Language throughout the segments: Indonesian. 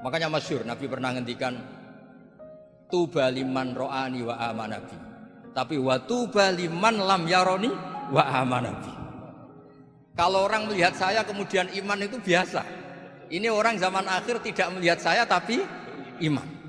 Makanya masyhur Nabi pernah ngendikan tuba liman ro'ani wa amanabi. Tapi wa tuba liman lam yaroni wa amanabi. Kalau orang melihat saya kemudian iman itu biasa. Ini orang zaman akhir tidak melihat saya tapi iman.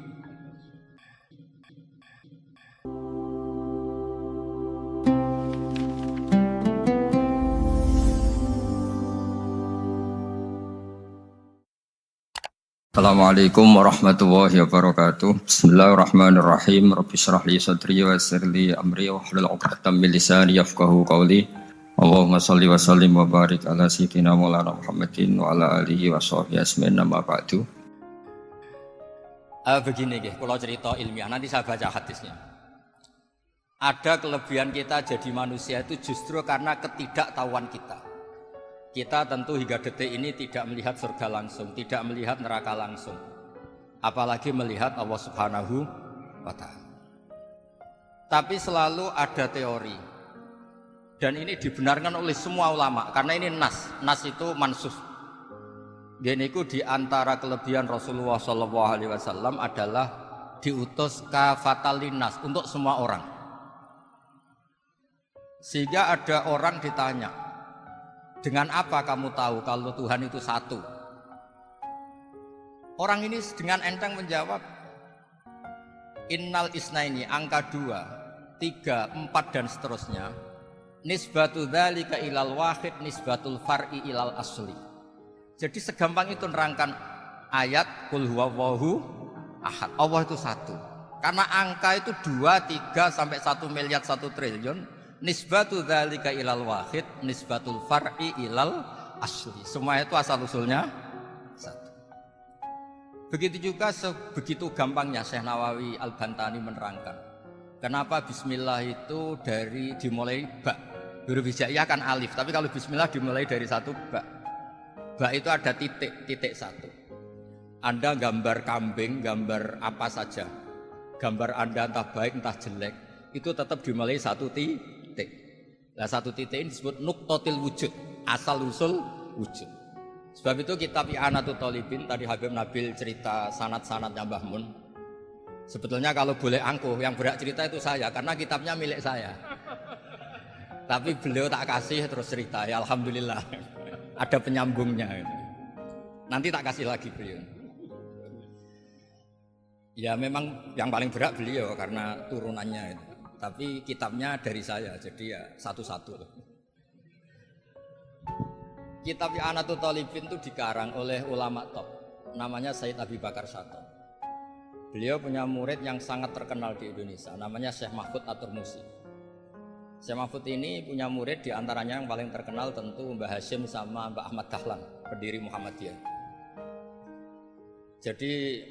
Assalamualaikum warahmatullahi wabarakatuh. Bismillahirrahmanirrahim. Rabbi shrah li sadri wa yassir li amri wahlul 'uqdatam min lisani yafqahu qawli. Allahumma shalli wa sallim wa barik ala sayyidina Maulana Muhammadin wa ala alihi wa sahbihi asmin nama ba'du. Begini nggih, kalau cerita ilmiah nanti saya baca hadisnya. Ada kelebihan kita jadi manusia itu justru karena ketidaktahuan kita. Kita tentu hingga detik ini tidak melihat surga langsung, tidak melihat neraka langsung. Apalagi melihat Allah Subhanahu wa ta'ala. Tapi selalu ada teori. Dan ini dibenarkan oleh semua ulama karena ini nas. Nas itu mansus. Gini ku di antara kelebihan Rasulullah SAW adalah diutus kafatan linnas untuk semua orang. Sehingga ada orang ditanya, dengan apa kamu tahu kalau Tuhan itu satu? Orang ini dengan enteng menjawab, innal isnaini, angka 2, 3, 4 dan seterusnya. Nisbatu dzalika ilal wahid nisbatul far'i ilal asli. Jadi segampang itu nerangkan ayat qul huwallahu ahad. Allah itu satu. Karena angka itu 2, 3 sampai 1 miliar 1 triliun. Nisbatu dzalika ilal wahid nisbatul far'i ilal asli. Semua itu asal usulnya satu. Begitu juga begitu gampangnya Syekh Nawawi Al-Bantani menerangkan kenapa bismillah itu dimulai ba. Huruf hijaiyah kan alif, tapi kalau bismillah dimulai dari satu ba. Ba itu ada titik satu. Anda gambar kambing, gambar apa saja, gambar Anda entah baik entah jelek, itu tetap dimulai satu titik. Nah, satu titik ini disebut nuqtatil wujud, asal usul wujud. Sebab itu kitab I'anatul Thalibin, tadi Habib Nabil cerita sanad-sanadnya Mbah Mun. Sebetulnya kalau boleh angkuh, yang berhak cerita itu saya, karena kitabnya milik saya. Tapi beliau tak kasih terus cerita, ya alhamdulillah. Ada penyambungnya. Nanti tak kasih lagi beliau. Ya memang yang paling berat beliau karena turunannya itu. Tapi kitabnya dari saya, jadi ya satu-satu. Kitab I'anatul Thalibin itu dikarang oleh ulama top, namanya Sayyid Abi Bakar Syato. Beliau punya murid yang sangat terkenal di Indonesia, namanya Syekh Mahfud At-Turmusi. Syekh Mahfud ini punya murid diantaranya yang paling terkenal tentu Mbah Hashim sama Mbah Ahmad Dahlan, pendiri Muhammadiyah. Jadi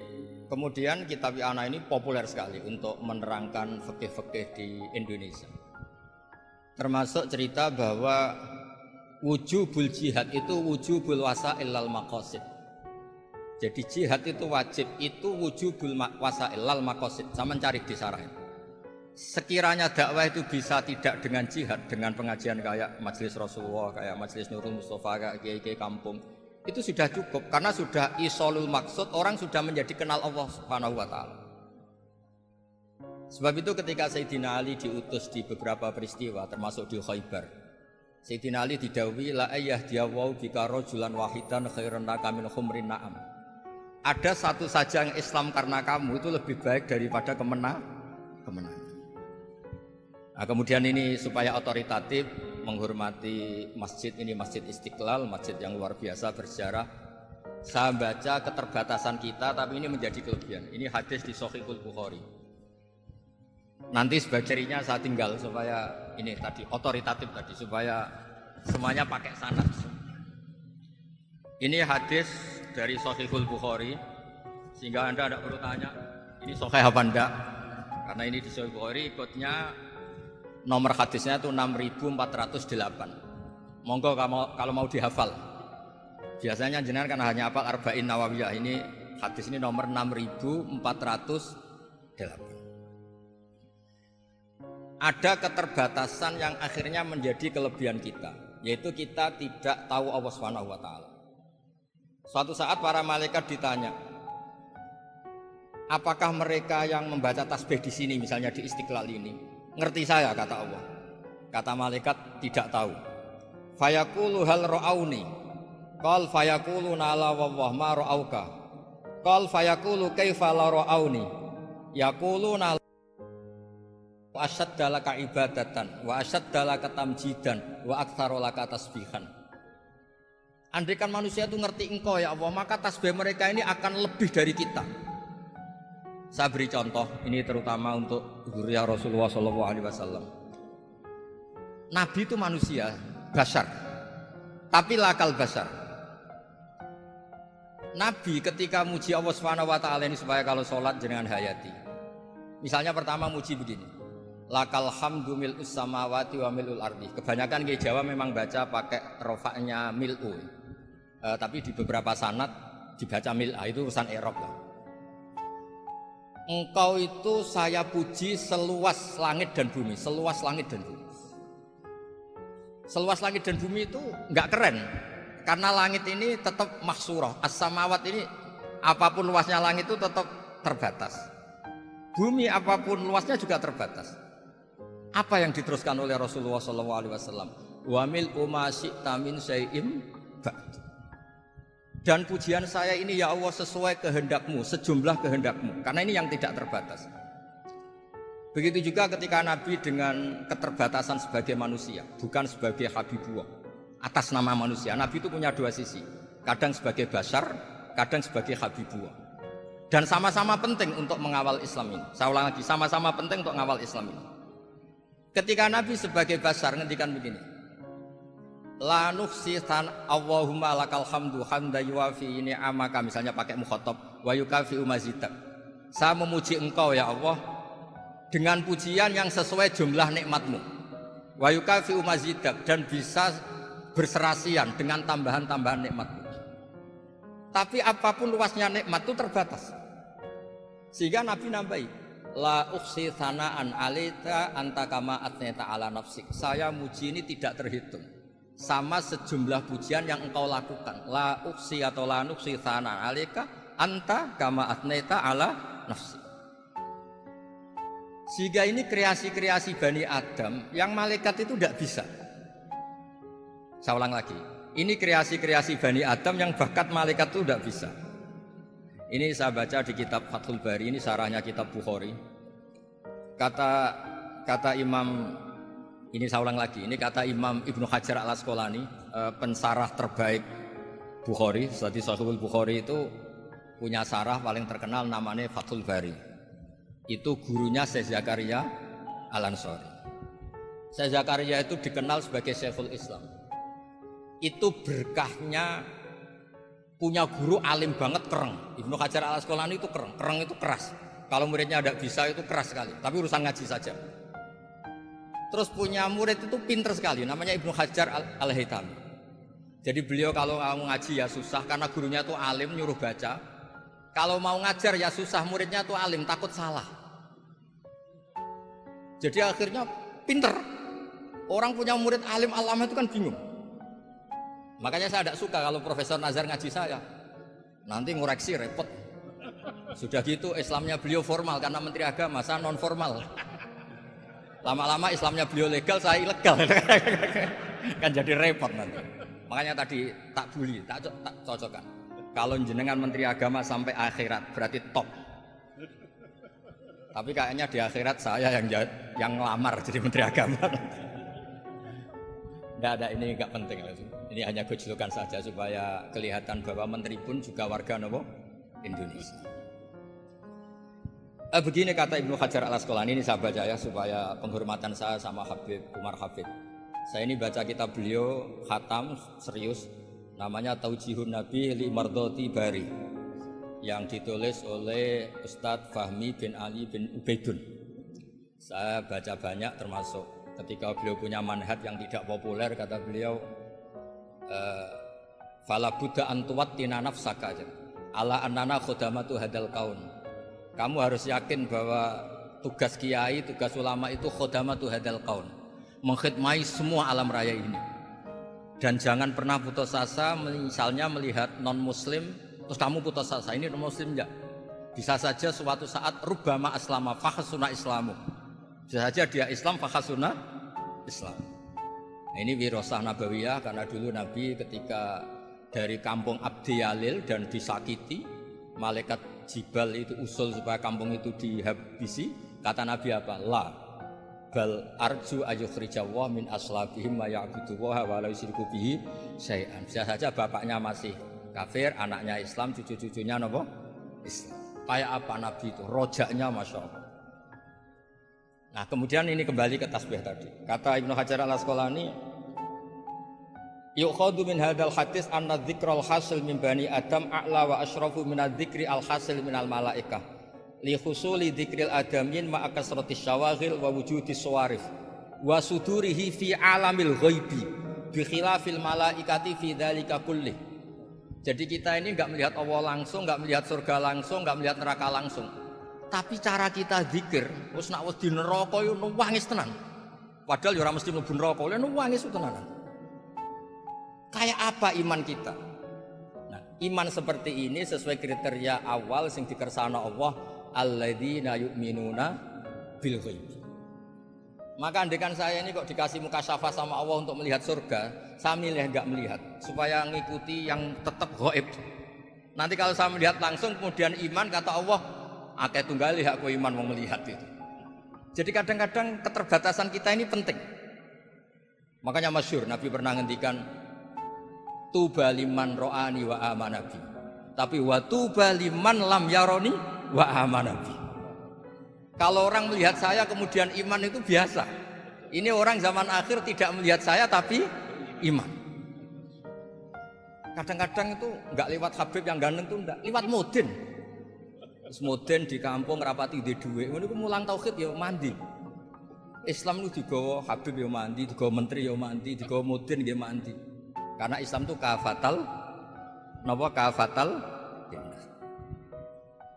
kemudian kitab I'anah ini populer sekali untuk menerangkan fikih-fikih di Indonesia. Termasuk cerita bahwa wujubul jihad itu wujubul wasa'il lal maqasid. Jadi jihad itu wajib, itu wujubul wasa'il lal maqasid. Sama cari di sarah. Sekiranya dakwah itu bisa tidak dengan jihad, dengan pengajian kayak Majelis Rasulullah, kayak Majelis Nurul Mustafa, kayak kiai-kiai kampung, itu sudah cukup karena sudah isolul maksud, orang sudah menjadi kenal Allah Subhanahu wa ta'ala. Sebab itu ketika Sayyidina Ali diutus di beberapa peristiwa termasuk di Khaybar, Sayyidina Ali didhawuhi la ayyahdiyawu bika rajulan wahidan khairan laka min humrin na'am. Ada satu saja yang Islam karena kamu itu lebih baik daripada kemenangan. Nah, kemudian ini supaya otoritatif menghormati masjid ini, Masjid Istiqlal, masjid yang luar biasa bersejarah. Saya baca keterbatasan kita, tapi ini menjadi kelebihan. Ini hadis di Shahihul Bukhari. Nanti sebagai cirinya saya tinggal supaya ini tadi otoritatif tadi, supaya semuanya pakai sanad. Ini hadis dari Shahihul Bukhari, sehingga Anda tidak perlu tanya ini sahih apa enggak, karena ini di Shahihul Bukhari ikutnya. Nomor hadisnya itu 6408. Monggo kalau mau dihafal. Biasanya jenengan kan hanya hafal Arba'in Nawawiyah. Ini hadis ini nomor 6408. Ada keterbatasan yang akhirnya menjadi kelebihan kita, yaitu kita tidak tahu Allah Subhanahu wa ta'ala. Suatu saat para malaikat ditanya, apakah mereka yang membaca tasbih di sini misalnya di Istiqlal ini ngerti saya, kata Allah. Kata malaikat, tidak tahu. Fayaqulu hal ra'auni. Qal fayaquluna la wallah ma ra'auka. Qal fayaqulu kaifa la ra'auni. Yaquluna wa asyadda laka ibadatan wa asyadda laka tamjidan wa aktsara laka tasbihan. Andaikan manusia itu ngerti engkau ya Allah, maka tasbih mereka ini akan lebih dari kita. Saya beri contoh, ini terutama untuk dzurriyyah Rasulullah SAW. Nabi itu manusia, basar, tapi lakal basar. Nabi ketika muji Allah SWT ini supaya kalau sholat jangan hayati. Misalnya pertama muji begini, lakal hamdu mil'us samawati wa mil'ul ardi. Kebanyakan di Jawa memang baca pakai rofaknya mil'u, tapi di beberapa sanad dibaca mil'a, itu urusan i'rab lah. Engkau itu saya puji seluas langit dan bumi, seluas langit dan bumi. Seluas langit dan bumi itu enggak keren, karena langit ini tetap mahsurah, as-samawat ini apapun luasnya langit itu tetap terbatas. Bumi apapun luasnya juga terbatas. Apa yang diteruskan oleh Rasulullah SAW? Wa mil'u ma syi'ta min syai'in ba'd. Dan pujian saya ini ya Allah sesuai kehendakmu, sejumlah kehendakmu, karena ini yang tidak terbatas. Begitu juga ketika Nabi dengan keterbatasan sebagai manusia, bukan sebagai Habibullah, atas nama manusia. Nabi itu punya dua sisi, kadang sebagai basar, kadang sebagai Habibullah. Dan sama-sama penting untuk mengawal Islam ini. Saya ulang lagi, sama-sama penting untuk mengawal Islam ini. Ketika Nabi sebagai basar ngendikan begini, la nuhsi Allahumma lakal hamdu hamda yuwafi ni'amaka, misalnya pakai mukhatab, wa yukafi mazidak. Saya memuji engkau ya Allah dengan pujian yang sesuai jumlah nikmatmu, wa yukafi mazidak, dan bisa berserasian dengan tambahan-tambahan nikmatmu. Tapi apapun luasnya nikmat itu terbatas, sehingga Nabi nambahi, la ukhsi thana'an alaika anta kama atneta ala nafsik. Saya muji ini tidak terhitung, sama sejumlah pujian yang engkau lakukan. La uksi atau la nuksi thana alika anta kama atneta ala nafsi. Sehingga ini kreasi-kreasi Bani Adam yang malaikat itu tidak bisa. Saya ulang lagi, ini kreasi-kreasi Bani Adam yang bakat malaikat itu tidak bisa. Ini saya baca di kitab Fathul Bari, ini sarahnya kitab Bukhari. Kata Imam, ini saya ulang lagi, ini kata Imam Ibnu Hajar al-Asqalani, pensarah terbaik Bukhari. Jadi Sahihul Bukhari itu punya sarah paling terkenal namanya Fathul Bari. Itu gurunya Syekh Zakaria Al-Ansari. Syekh Zakaria itu dikenal sebagai Syekhul Islam. Itu berkahnya punya guru alim banget, kereng. Ibnu Hajar al-Asqalani itu kereng itu keras. Kalau muridnya tidak bisa itu keras sekali, tapi urusan ngaji saja. Terus punya murid itu pinter sekali, namanya Ibnu Hajar al-Haytami. Jadi beliau kalau mau ngaji ya susah, karena gurunya itu alim, nyuruh baca. Kalau mau ngajar ya susah, muridnya itu alim, takut salah. Jadi akhirnya pinter. Orang punya murid alim alama itu kan bingung. Makanya saya tidak suka kalau Profesor Nazar ngaji saya, nanti ngoreksi repot. Sudah gitu Islamnya beliau formal karena Menteri Agama, saya non formal. Lama-lama Islamnya beliau legal, saya ilegal. Kan jadi repot nanti. Makanya tadi tak bully, tak cocokkan. Kalau jenengan Menteri Agama sampai akhirat berarti top. Tapi kayaknya di akhirat saya yang ngelamar jadi Menteri Agama. Enggak ada, ini enggak penting. Ini hanya gejolokan saja supaya kelihatan bahwa menteri pun juga warga Indonesia. Begini kata Ibnu Hajar al-Asqalani, ini saya baca ya supaya penghormatan saya sama Habib Umar Habib. Saya ini baca kitab beliau khatam serius, namanya Taujihun Nabi li Mardhati Bari, yang ditulis oleh Ustadz Fahmi bin Ali bin Ubaidun. Saya baca banyak, termasuk ketika beliau punya manhaj yang tidak populer, kata beliau fala budda antuwattina nafsaka ala annana khudamatu hadal kaun. Kamu harus yakin bahwa tugas kiai, tugas ulama itu khudamatu hadal kaun, mengkhidmati semua alam raya ini. Dan jangan pernah putus asa, misalnya melihat non muslim terus kamu putus asa, ini non muslim enggak. Bisa saja suatu saat rubbama aslama fakhasuna islamu. Bisa saja dia Islam fakhasuna Islam. Nah, ini wirasah nabawiyah karena dulu Nabi ketika dari kampung Abdi Yalil dan disakiti, malaikat Jibal itu usul supaya kampung itu dihabisi. Kata Nabi apa? La bal arju ayukhrijawah min aslabihim ma ya'budullaha wa la yusyriku bihi syai'an. Bisa saja bapaknya masih kafir, anaknya Islam, cucu-cucunya napa? Islam. Kayak apa Nabi itu? Rojaknya Masya Allah. Nah kemudian ini kembali ke tasbih tadi. Kata Ibnu Hajar al-Asqalani, yukhadu min hadal hadis anna dzikral hasil min bani Adam a'la wa asyrafu min adzikri al-hasil min al-malaikah li husuli dzikril adamin ma'a kasratis syawaghil wa wujudis sawarif wa sudurihi fi alamil ghaibi bi khilafil malaikati fi dzalika kullih. Jadi kita ini enggak melihat Allah langsung, enggak melihat surga langsung, enggak melihat neraka langsung. Tapi cara kita zikir, wis nak wis di neraka yo nuwangis tenan. Padahal yo ora mesti mlebu neraka, lha nuwangis tenanan. Kayak apa iman kita? Nah, iman seperti ini sesuai kriteria awal sing dikersakno Allah, alladzina yu'minuna bil ghaib. Maka andekan saya ini kok dikasih mukasyafah sama Allah untuk melihat surga, saya milih enggak melihat supaya ngikuti yang tetap gaib. Nanti kalau saya melihat langsung kemudian iman, kata Allah, akeh tunggali aku iman mau melihat itu. Jadi kadang-kadang keterbatasan kita ini penting. Makanya masyhur Nabi pernah ngendikan tuba liman ro'ani wa amanabi. Tapi wa tuba liman lam yaroni wa amanabi. Kalau orang melihat saya kemudian iman itu biasa. Ini orang zaman akhir tidak melihat saya tapi iman. Kadang-kadang itu enggak lewat Habib yang ganteng itu enggak, lewat Mudin. Terus Mudin di kampung rapati di duit, ini mulang tauhid ya mandi. Islam itu digawa Habib ya mandi, digawa menteri ya mandi, digawa Mudin ya mandi. Karena Islam itu kafatal, napa kafatal.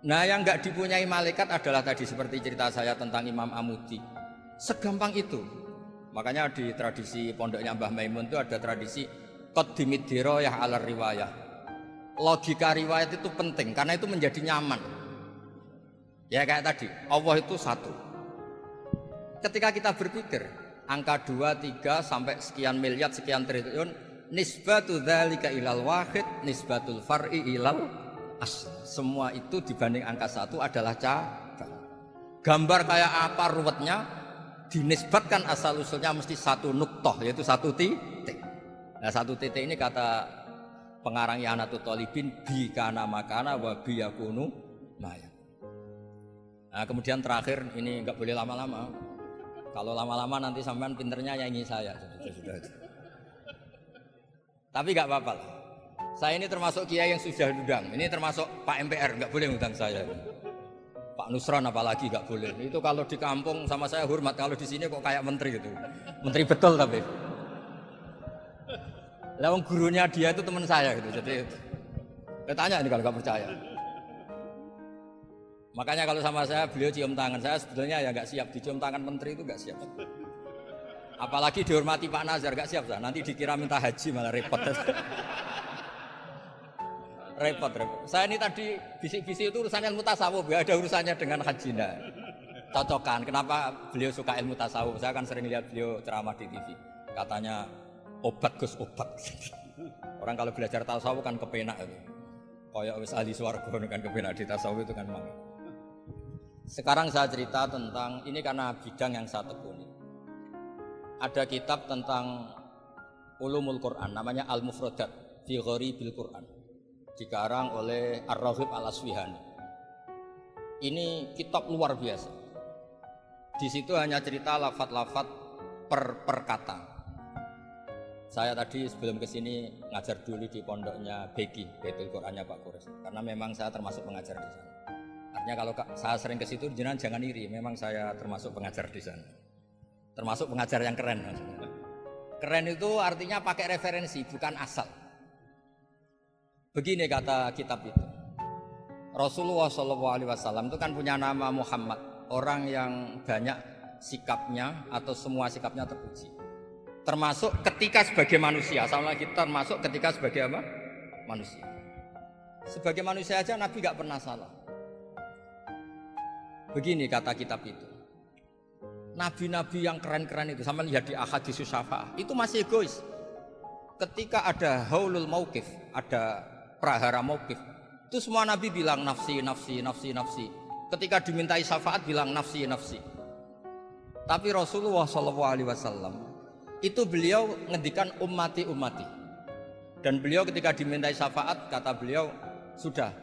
Nah yang enggak dipunyai malaikat adalah tadi seperti cerita saya tentang Imam Amudi. Segampang itu. Makanya di tradisi pondoknya Mbah Maimun itu ada tradisi qaddimid dirayah ala riwayah. Logika riwayat itu penting karena itu menjadi nyaman. Ya kayak tadi, Allah itu satu. Ketika kita berpikir angka 2, 3 sampai sekian miliar, sekian triliun, nisbatu dzalika ilal wahid, nisbatul far'i ilal asl. Semua itu dibanding angka 1 adalah cabang. Gambar kayak apa ruwetnya dinisbatkan asal usulnya mesti satu nuktoh, yaitu satu titik. Nah satu titik ini kata pengarang Ihanatul Thalibin bi kana makana wa bi yakunu maya. Nah kemudian terakhir ini enggak boleh lama-lama. Kalau lama-lama nanti sampean pinternya nyanyi saya. Sudah. Tapi enggak apa-apa lah. Saya ini termasuk kiai yang sudah diundang. Ini termasuk Pak MPR, enggak boleh ngundang saya. Pak Nusron apalagi enggak boleh. Itu kalau di kampung sama saya hormat, kalau di sini kok kayak menteri gitu. Menteri betul tapi. Lah wong gurunya dia itu teman saya gitu. Jadi tanya ini kalau enggak percaya. Makanya kalau sama saya beliau cium tangan, saya sebetulnya ya enggak siap dicium tangan menteri itu enggak siap. Apalagi dihormati Pak Nazar enggak siap saya. Nanti dikira minta haji malah repot. repot. Saya ini tadi bisik-bisik itu urusannya ilmu tasawuf, ya ada urusannya dengan haji. Nah, cocokan. Kenapa beliau suka ilmu tasawuf? Saya kan sering lihat beliau ceramah di TV. Katanya obat Gus obat. Orang kalau belajar tasawuf kan kepenak itu. Kayak wis ahli swarga kan kepenak di tasawuf itu kan mang. Sekarang saya cerita tentang ini karena bidang yang saya tekuni. Ada kitab tentang ulumul Quran namanya Al-Mufradat fi Gharibil Quran. Dikarang oleh Ar-Raghib Al-Aswihani. Ini kitab luar biasa. Di situ hanya cerita lafat-lafat per kata. Saya tadi sebelum kesini ngajar dulu di pondoknya Beki, Baitul Qurannya Pak Kures. Karena memang saya termasuk pengajar di sana. Artinya kalau saya sering ke situ jangan iri, memang saya termasuk pengajar di sana. Termasuk pengajar yang keren. Keren itu artinya pakai referensi, bukan asal. Begini kata kitab itu. Rasulullah SAW itu kan punya nama Muhammad, orang yang banyak sikapnya atau semua sikapnya terpuji. Termasuk ketika sebagai manusia, sama kita termasuk ketika sebagai apa? Manusia. Sebagai manusia aja Nabi gak pernah salah. Begini kata kitab itu. Nabi-nabi yang keren-keren itu, sama lihat di ahadits syafa'ah, itu masih egois. Ketika ada haulul mauqif, ada prahara mauqif, itu semua nabi bilang nafsi, nafsi, nafsi, nafsi. Ketika dimintai syafaat bilang nafsi, nafsi. Tapi Rasulullah SAW itu beliau ngendikan ummati, ummati. Dan beliau ketika dimintai syafaat kata beliau, sudah,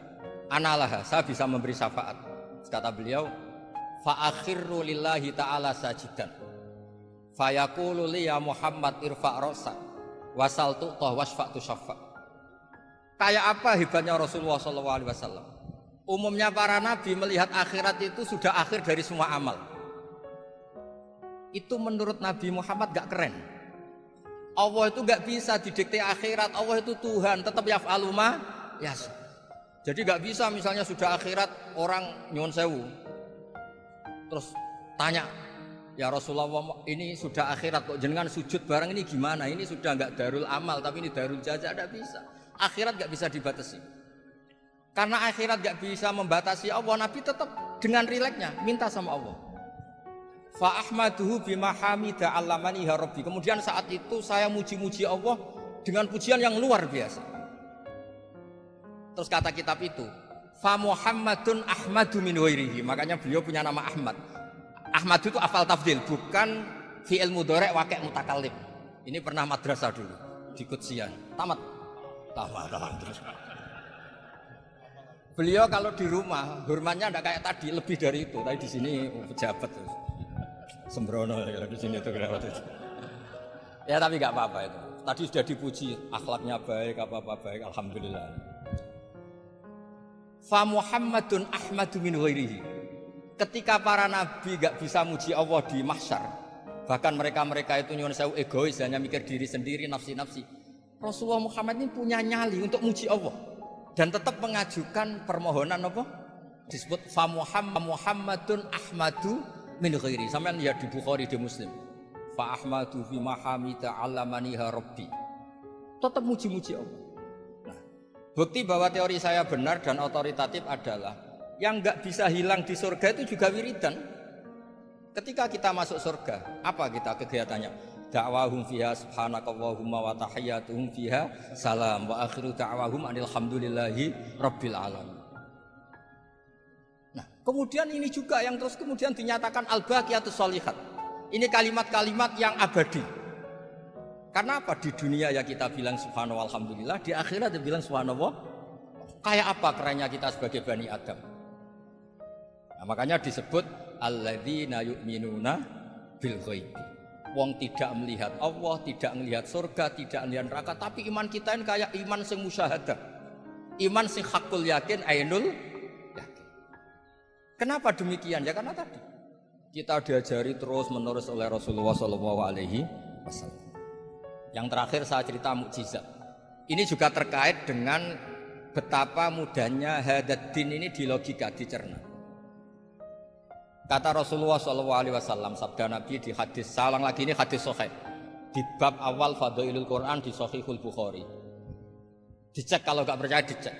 analah, saya bisa memberi syafaat. Kata beliau, fa-akhirru lillahi ta'ala sajidan fayaqulu li ya Muhammad irfa' ra'sa wasal tu'tah wasfa' tusaffa. Kayak apa hebatnya Rasulullah SAW? Umumnya para nabi melihat akhirat itu sudah akhir dari semua amal. Itu menurut Nabi Muhammad gak keren. Allah itu gak bisa didikte akhirat. Allah itu Tuhan, tetap yaf'alu ma yasha. Jadi gak bisa misalnya sudah akhirat orang nyuwun sewu terus tanya, ya Rasulullah ini sudah akhirat kok jenengan sujud bareng ini gimana? Ini sudah enggak darul amal tapi ini darul jaza. Tidak bisa. Akhirat enggak bisa dibatasi. Karena akhirat enggak bisa membatasi Allah, Nabi tetap dengan rileksnya minta sama Allah. Fa ahmaduhu bima hamida 'allamani ya rabbi. Kemudian saat itu saya muji-muji Allah dengan pujian yang luar biasa. Terus kata kitab itu, fa Muhammadun Ahmadu min ghairihi. Makanya beliau punya nama Ahmad. Ahmad itu afal tafdil, bukan fi'il mudhari' waqi' mutakallim. Ini pernah madrasah dulu di Qudsiyah. Tamat terus. Beliau kalau di rumah hormatnya enggak kayak tadi, lebih dari itu. Tapi di sini pejabat terus. Sembrono kalau di sini itu kenapa itu. Ya tapi enggak apa-apa itu. Tadi sudah dipuji, akhlaknya baik, apa-apa baik, alhamdulillah. Fa Muhammadun Ahmadu min ghairihi. Ketika para nabi gak bisa muji Allah di mahsyar, bahkan mereka itu nyuwun sewu egois, hanya mikir diri sendiri, nafsi-nafsi. Rasulullah Muhammad ini punya nyali untuk muji Allah dan tetap mengajukan permohonan apa? Disebut fa Muhammadun Ahmadu min ghairi. Sampeyan lihat di Bukhari, di Muslim. Fa Ahmadu fi mahamida 'allamani rabbi. Tetap muji-muji Allah. Bukti bahwa teori saya benar dan otoritatif adalah yang nggak bisa hilang di surga itu juga wiridan. Ketika kita masuk surga, apa kita kegiatannya? Da'wahum fiha subhanakallahumma wa tahiyyatuhum fiha salam wa akhiru da'wahum alhamdulillahi rabbil alamin. Nah, kemudian ini juga yang terus kemudian dinyatakan al-baqiyatus sholihat. Ini kalimat-kalimat yang abadi. Karena apa? Di dunia ya kita bilang subhanallah alhamdulillah, di akhirat dia bilang subhanallah. Kayak apa kerennya kita sebagai Bani Adam? Nah, makanya disebut alladzina yu'minuna bil ghaibi. Wong tidak melihat Allah, tidak melihat surga, tidak melihat neraka, tapi iman kita ini kayak iman sing musyahadah. Iman sing hakul yakin, ainul yakin. Kenapa demikian? Ya karena tadi kita diajari terus menerus oleh Rasulullah SAW. Yang terakhir saya cerita mukjizat. Ini juga terkait dengan betapa mudahnya hadaddin ini di logika, dicerna. Kata Rasulullah SAW, sabda Nabi di hadis, saya ulang lagi ini hadis sahih. Di bab awal Fadailul Quran di Sahihul Bukhari. Dicek kalau nggak percaya dicek.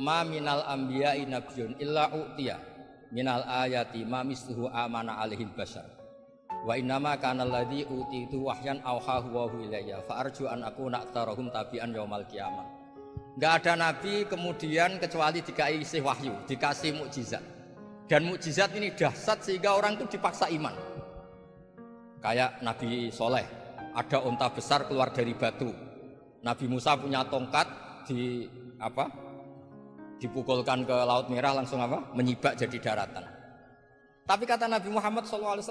Ma minal anbiya'i nabiyyun illa u'tiya minal ayati ma misluhu amana alaihil bashar. Wa innama kana alladzi utitu wahyan auhahu wa ilayya fa arju an akuna aktsarahum tabi'an yaumal qiyamah. Enggak ada nabi kemudian kecuali dikasih wahyu, dikasih mukjizat. Dan mukjizat ini dahsyat sehingga orang itu dipaksa iman. Kayak Nabi Soleh, ada unta besar keluar dari batu. Nabi Musa punya tongkat dipukulkan ke Laut Merah langsung menyibak jadi daratan. Tapi kata Nabi Muhammad SAW,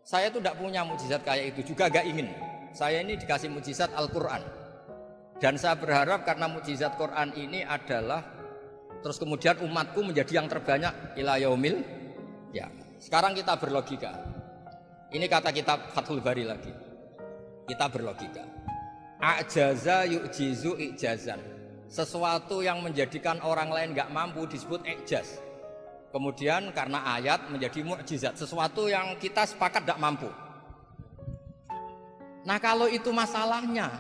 saya itu tidak punya mukjizat kayak itu, juga gak ingin. Saya ini dikasih mukjizat Al-Quran. Dan saya berharap karena mukjizat Quran ini adalah terus kemudian umatku menjadi yang terbanyak ila yaumil ya. Sekarang kita berlogika. Ini kata kitab Fathul Bari lagi. Kita berlogika. A'jaza yu'jizu i'jazan. Sesuatu yang menjadikan orang lain gak mampu disebut i'jaz. Kemudian karena ayat menjadi mukjizat, sesuatu yang kita sepakat tidak mampu. Nah kalau itu masalahnya,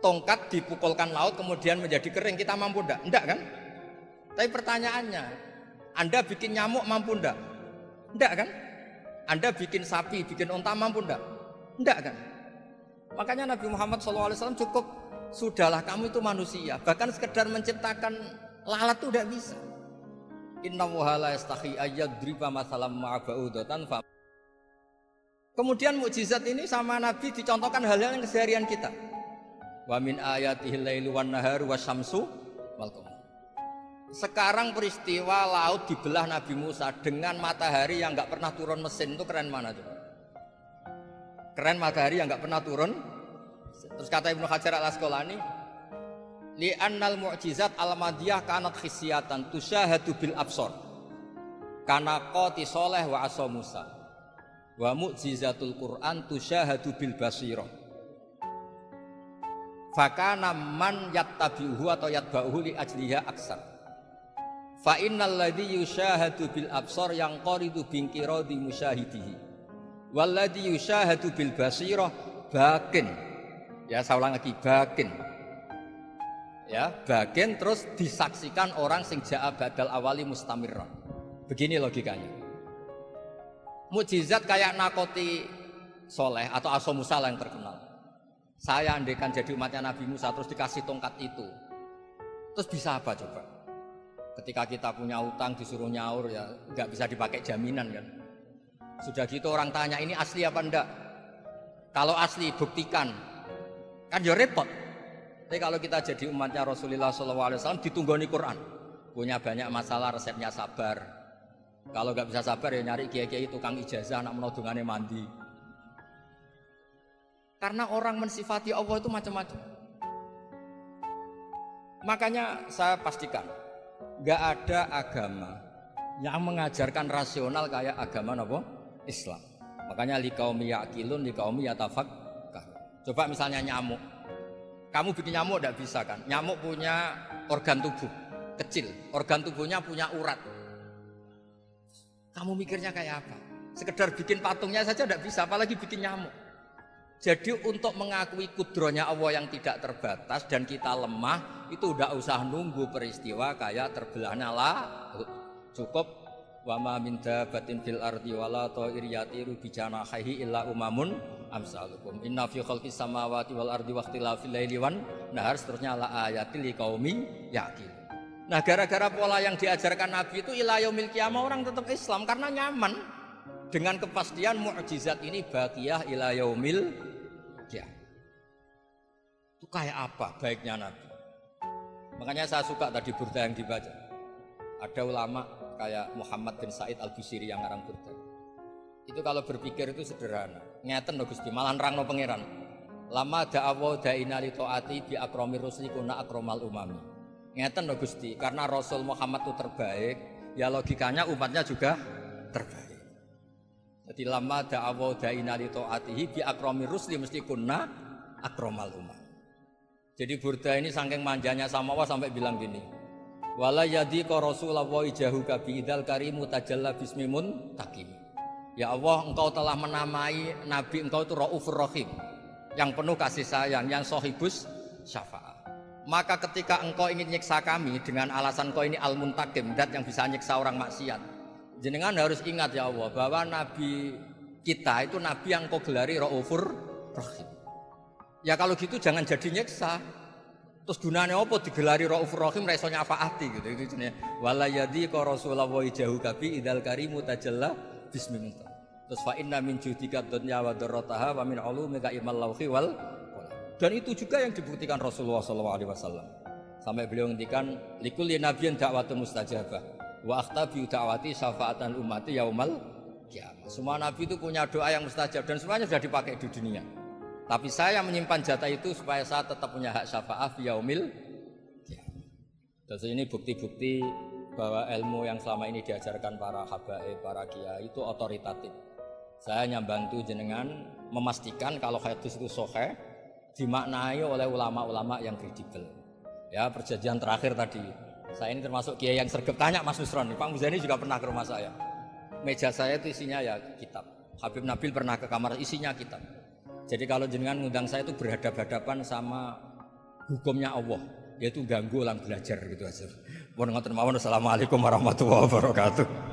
tongkat dipukulkan laut kemudian menjadi kering, kita mampu enggak? Enggak kan? Tapi pertanyaannya, Anda bikin nyamuk mampu ndak? Ndak kan? Anda bikin sapi, bikin unta mampu ndak? Ndak kan? Makanya Nabi Muhammad SAW cukup, sudahlah kamu itu manusia. Bahkan sekedar menciptakan lalat itu tidak bisa. Innallaha la yastahi ayyadriba mathalam ma'ba'udatan. Kemudian mukjizat ini sama Nabi dicontohkan hal-hal yang keseharian kita. Wa min ayatihil lailu wan naharu wasyamsu wal qamar. Sekarang peristiwa laut dibelah Nabi Musa dengan matahari yang nggak pernah turun mesin, itu keren mana coba? Keren matahari yang nggak pernah turun. Terus kata Ibnu Hajar al-Asqalani, li'annal mu'jizat al-madiyah kanat khisyatan tusyahadu bil absor. Kana qati soleh wa asa Musa. Wa mu'jizatul Qur'an tusyahadu bil basirah. Fakana man yattabi'uhu atau yatba'uhu li ajliha aksar. Fa innal ladzi yusyahadu bil absar yang qaridu binqiradi musyahidihi wal ladzi yusyahadu bil basirah bakin. Ya saya ulang lagi, bakin. Ya, bakin terus disaksikan orang sing ja'a badal awali mustamirran. Begini logikanya. Mukjizat kayak nakoti soleh atau Asa Musa yang terkenal. Saya andaikan jadi umatnya Nabi Musa terus dikasih tongkat itu, terus bisa apa coba? Ketika kita punya utang disuruh nyaur ya nggak bisa dipakai jaminan kan. Sudah gitu orang tanya ini asli apa enggak? Kalau asli buktikan, kan ya repot. Tapi kalau kita jadi umatnya Rasulullah SAW ditunggoni Quran, punya banyak masalah resepnya sabar. Kalau nggak bisa sabar ya nyari kiai-kiai tukang ijazah anak menodongannya mandi. Karena orang mensifati Allah itu macam-macam. Makanya saya pastikan nggak ada agama yang mengajarkan rasional kayak agama apa? Islam. Makanya liqaumi yaqilun liqaumi yatafakkar. Coba misalnya nyamuk. Kamu bikin nyamuk tidak bisa kan? Nyamuk punya organ tubuh kecil, organ tubuhnya punya urat. Kamu mikirnya kayak apa? Sekedar bikin patungnya saja tidak bisa, apalagi bikin nyamuk. Jadi untuk mengakui kudrohnya Allah yang tidak terbatas dan kita lemah, itu udah usah nunggu peristiwa kayak terbelahnya laut. Cukup wa ma min dabatin fil ardi wala ta'iriyati rubijanahi illa umamun amsalukum. Inna fi khalqis samawati wal ardi waqtilafil laili wan nahar, seterusnya la ayatil liqaumi yaqil. Nah, gara-gara pola yang diajarkan Nabi itu ila yaumil qiyamah orang tetap Islam karena nyaman. Dengan kepastian mukjizat ini baqiyah ila yaumil qiyamah. Itu kayak apa baiknya Nabi? Makanya saya suka tadi burda yang dibaca. Ada ulama kayak Muhammad bin Said Al-Busiri yang ngarang burda. Itu kalau berpikir itu sederhana. Ngeten lho Gusti, malah nerangno pangeran. Lama da'awa da'ina li ta'ati bi akramir rusli kuna akramal umami. Ngeten lho Gusti, karena Rasul Muhammad itu terbaik, ya logikanya umatnya juga terbaik. Jadi lama da'awa da'ina li ta'atihi bi akramir rusli mesti kuna akramal umami. Jadi burda ini saking manjanya sama Allah sampai bilang gini. Wala yadhiqa Rasulullah ijahuka bi idzal karimu tajalla bismimun takim. Ya Allah, engkau telah menamai Nabi engkau itu Raufur Rahim, yang penuh kasih sayang, yang sohibus syafaat. Maka ketika engkau ingin nyiksa kami dengan alasan engkau ini al-muntakim, dat yang bisa nyiksa orang maksiat, jenengan harus ingat ya Allah bahwa Nabi kita itu Nabi yang engkau gelari Raufur Rahim. Ya kalau gitu jangan jadi nyiksa. Terus gunanya apa digelari Raufur Rahim ra iso nyafaati gitu. Itu jenenge wala yadhiqa Rasulullah jahuka bi idzal karimu tajalla bismillah. Terus fa inna min judika dunya wa darrataha wa min ulumika ilmal lauhi wal qalam. Dan itu juga yang dibuktikan Rasulullah SAW. Sampai beliau ngendikan likulli nabiyyin da'watun mustajabah wa akhtabi da'wati syafaatan ummati yaumal qiyamah. Semua nabi itu punya doa yang mustajab dan semuanya sudah dipakai di dunia. Tapi saya menyimpan jatah itu supaya saya tetap punya hak syafaat fi yaumil qiyamah. Dan ini bukti-bukti bahwa ilmu yang selama ini diajarkan para habaib, para kiai itu otoritatif. Saya hanya bantu jenengan memastikan kalau hadis itu sahih dimaknai oleh ulama-ulama yang kredibel. Ya, perjanjian terakhir tadi. Saya ini termasuk kiai yang sergap tanya Mas Nusron. Pak Muzani juga pernah ke rumah saya. Meja saya itu isinya ya kitab. Habib Nabil pernah ke kamar isinya kitab. Jadi kalau jenengan ngundang saya itu berhadapan-hadapan sama hukumnya Allah. yaitu ganggu orang belajar gitu aja. Mohon ngoten mawon. Assalamualaikum warahmatullahi wabarakatuh.